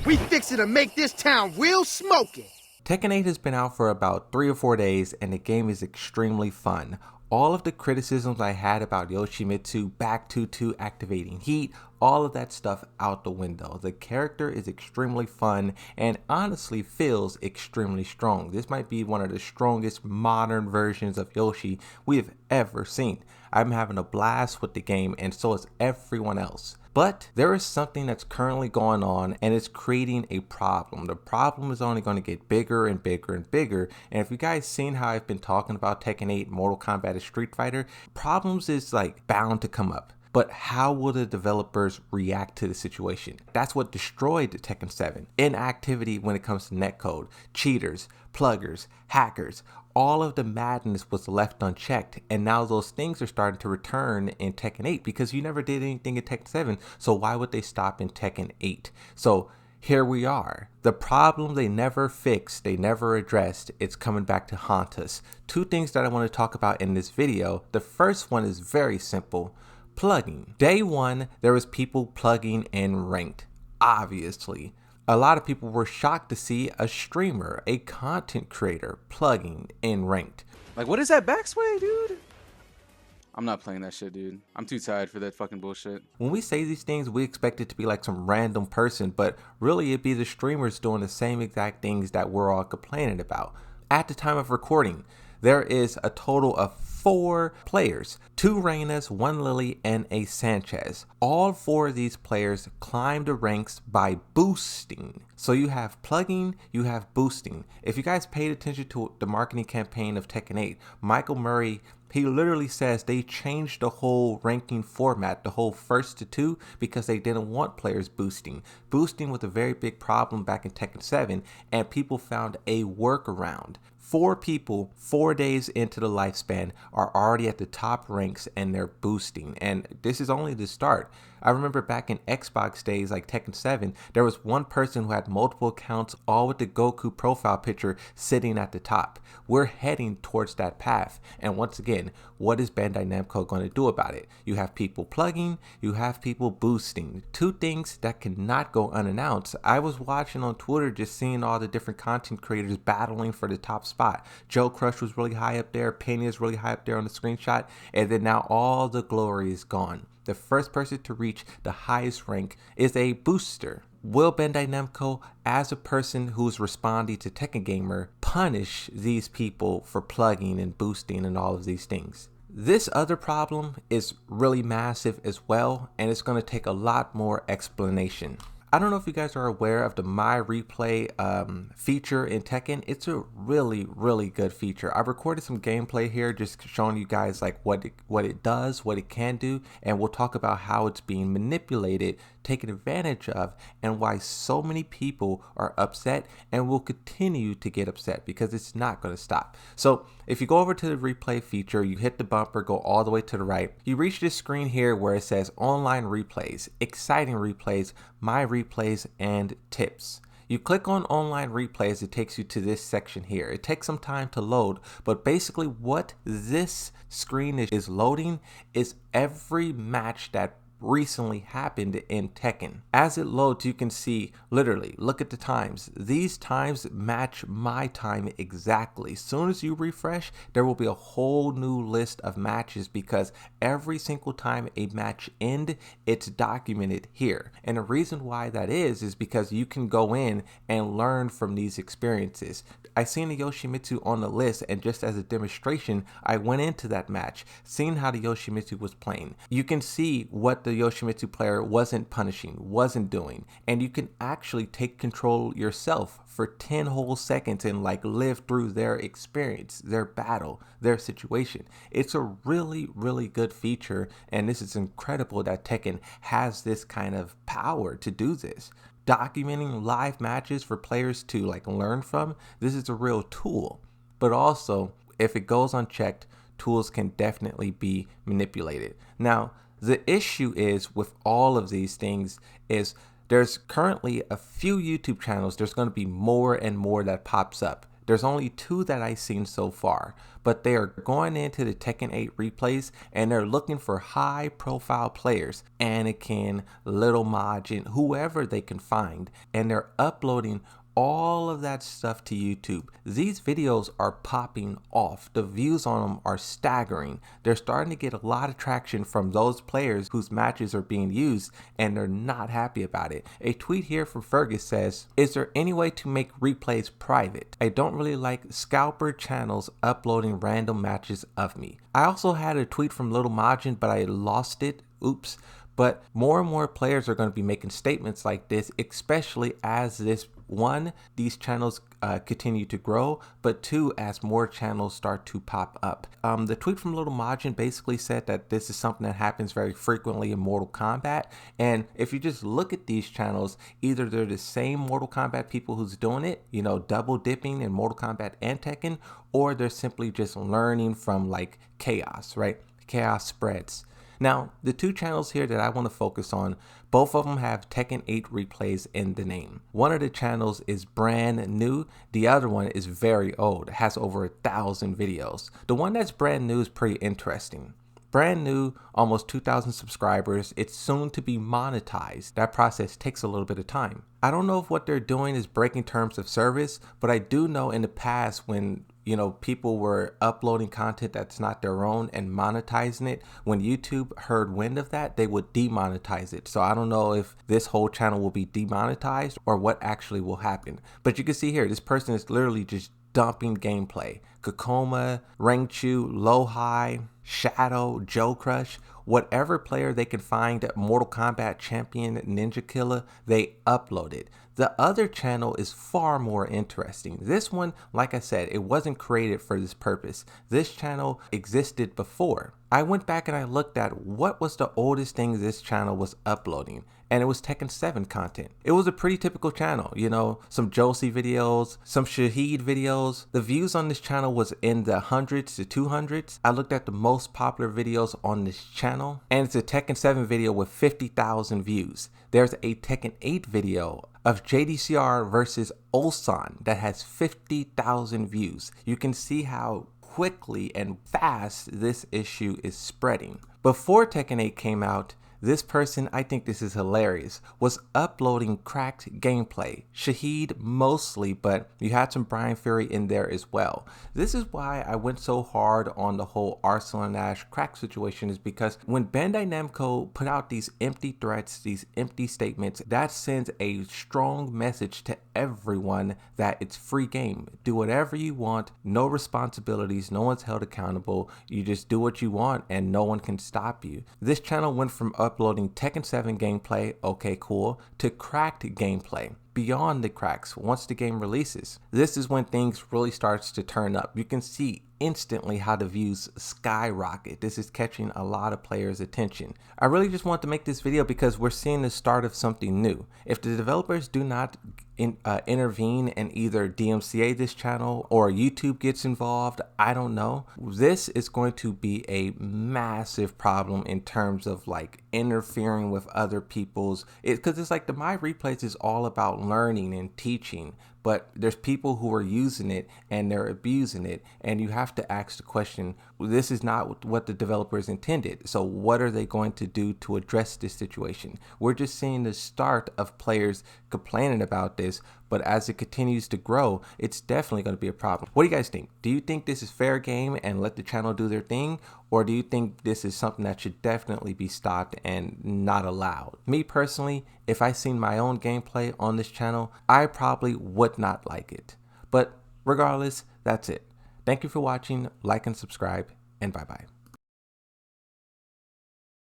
We fixin' to make this town real smoking. Tekken 8 has been out for about 3 or 4 days and the game is extremely fun. All of the criticisms I had about Yoshimitsu back 2-2 activating heat, all of that stuff out the window. The character is extremely fun and honestly feels extremely strong. This might be one of the strongest modern versions of Yoshi we have ever seen. I'm having a blast with the game and so is everyone else. But there is something that's currently going on and it's creating a problem. The problem is only going to get bigger and bigger and bigger. And if you guys seen how I've been talking about Tekken 8, Mortal Kombat, and Street Fighter, problems is like bound to come up. But how will the developers react to the situation? That's what destroyed Tekken 7. Inactivity when it comes to netcode, cheaters, pluggers, hackers. All of the madness was left unchecked, and now those things are starting to return in Tekken 8 because you never did anything in Tekken 7, so why would they stop in Tekken 8? So here we are. The problem they never fixed, they never addressed, it's coming back to haunt us. Two things that I want to talk about in this video. The first one is very simple. Plugging. Day one, there was people plugging in ranked, obviously. A lot of people were shocked to see a streamer, a content creator, plugging in ranked. Like, what is that backsway, dude? I'm not playing that shit, dude. I'm too tired for that fucking bullshit. When we say these things, we expect it to be like some random person, but really it'd be the streamers doing the same exact things that we're all complaining about. At the time of recording, there is a total of 4 players, 2 Reynas, 1 Lily, and a Sanchez. All 4 of these players climbed the ranks by boosting. So you have plugging, you have boosting. If you guys paid attention to the marketing campaign of Tekken 8, Michael Murray, he literally says they changed the whole ranking format, the whole 1st to 2, because they didn't want players boosting. Boosting was a very big problem back in Tekken 7, and people found a workaround. 4 people, 4 days into the lifespan, are already at the top ranks and they're boosting. And this is only the start. I remember back in Xbox days like Tekken 7, there was one person who had multiple accounts, all with the Goku profile picture sitting at the top. We're heading towards that path. And once again, what is Bandai Namco going to do about it? You have people plugging, you have people boosting. 2 things that cannot go unannounced. I was watching on Twitter, just seeing all the different content creators battling for the top spot. Joe Crush was really high up there, Penny is really high up there on the screenshot, and then now all the glory is gone. The first person to reach the highest rank is a booster. Will Bandai Namco, as a person who's responding to Tekken Gamer, punish these people for plugging and boosting and all of these things? This other problem is really massive as well, and it's going to take a lot more explanation. I don't know if you guys are aware of the My Replay feature in Tekken. It's a really, really good feature. I've recorded some gameplay here just showing you guys like what it does, what it can do, and we'll talk about how it's being manipulated, taken advantage of, and why so many people are upset and will continue to get upset because it's not going to stop. So if you go over to the replay feature, you hit the bumper, go all the way to the right, you reach this screen here where it says online replays, exciting replays, my replays, and tips. You click on online replays, it takes you to this section here. It takes some time to load, but basically what this screen is loading is every match that recently happened in Tekken. As it loads, you can see, literally, look at the times. These times match my time exactly. As soon as you refresh, there will be a whole new list of matches because every single time a match ends, it's documented here. And the reason why that is because you can go in and learn from these experiences. I seen the Yoshimitsu on the list, and just as a demonstration, I went into that match, seeing how the Yoshimitsu was playing. You can see what the Yoshimitsu player wasn't punishing, wasn't doing, and you can actually take control yourself for 10 whole seconds and like live through their experience, their battle, their situation. It's a really, really good feature, and this is incredible that Tekken has this kind of power to do this. Documenting live matches for players to like learn from, this is a real tool. But also, if it goes unchecked, tools can definitely be manipulated. Now, the issue is with all of these things is there's currently a few YouTube channels, there's going to be more and more that pops up. There's only 2 that I've seen so far, but they are going into the Tekken 8 replays and they're looking for high profile players, Anakin, Little Majin, whoever they can find, and they're uploading all of that stuff to YouTube. These videos are popping off. The views on them are staggering. They're starting to get a lot of traction from those players whose matches are being used, and they're not happy about it. A tweet here from Fergus says, "Is there any way to make replays private? I don't really like scalper channels uploading random matches of me." I also had a tweet from Little Majin, but I lost it. Oops. But more and more players are going to be making statements like this, especially as these channels continue to grow, but 2, as more channels start to pop up. The tweet from Little Majin basically said that this is something that happens very frequently in Mortal Kombat. And if you just look at these channels, either they're the same Mortal Kombat people who's doing it, double dipping in Mortal Kombat and Tekken, or they're simply just learning from like chaos, right? Chaos spreads. Now, the 2 channels here that I want to focus on, both of them have Tekken 8 replays in the name. One of the channels is brand new. The other one is very old. It has over 1,000 videos. The one that's brand new is pretty interesting. Brand new, almost 2,000 subscribers. It's soon to be monetized. That process takes a little bit of time. I don't know if what they're doing is breaking terms of service, but I do know in the past when people were uploading content that's not their own and monetizing it, when YouTube heard wind of that, they would demonetize it. So I don't know if this whole channel will be demonetized or what actually will happen. But you can see here, this person is literally just dumping gameplay. Kokoma, Rangchu, Low-High, Shadow, Joe Crush, whatever player they can find at Mortal Kombat Champion, Ninja Killer, they upload it. The other channel is far more interesting. This one, like I said, it wasn't created for this purpose. This channel existed before. I went back and I looked at what was the oldest thing this channel was uploading, and it was Tekken 7 content. It was a pretty typical channel, some Josie videos, some Shahid videos. The views on this channel was in the hundreds to 200s. I looked at the most popular videos on this channel, and it's a Tekken 7 video with 50,000 views. There's a Tekken 8 video of JDCR versus Ulsan that has 50,000 views. You can see how quickly and fast this issue is spreading. Before Tekken 8 came out, this person, I think this is hilarious, was uploading cracked gameplay. Shahid mostly, but you had some Brian Fury in there as well. This is why I went so hard on the whole Arsenal and Ash crack situation, is because when Bandai Namco put out these empty threats, these empty statements, that sends a strong message to everyone that it's free game. Do whatever you want, no responsibilities, no one's held accountable. You just do what you want and no one can stop you. This channel went from uploading Tekken 7 gameplay, okay cool, to cracked gameplay. Beyond the cracks, once the game releases, this is when things really starts to turn up. You can see instantly how the views skyrocket. This is catching a lot of players' attention. I really just want to make this video because we're seeing the start of something new. If the developers do not intervene and either DMCA this channel or YouTube gets involved, I don't know, this is going to be a massive problem in terms of like interfering with other people's, because it's like the My Replays is all about learning and teaching, but there's people who are using it and they're abusing it, and you have to ask the question, this is not what the developers intended, so what are they going to do to address this situation? We're just seeing the start of players complaining about this, but as it continues to grow, it's definitely going to be a problem. What do you guys think? Do you think this is fair game and let the channel do their thing? Or do you think this is something that should definitely be stopped and not allowed? Me personally, if I seen my own gameplay on this channel, I probably would not like it. But regardless, that's it. Thank you for watching, like and subscribe, and bye-bye.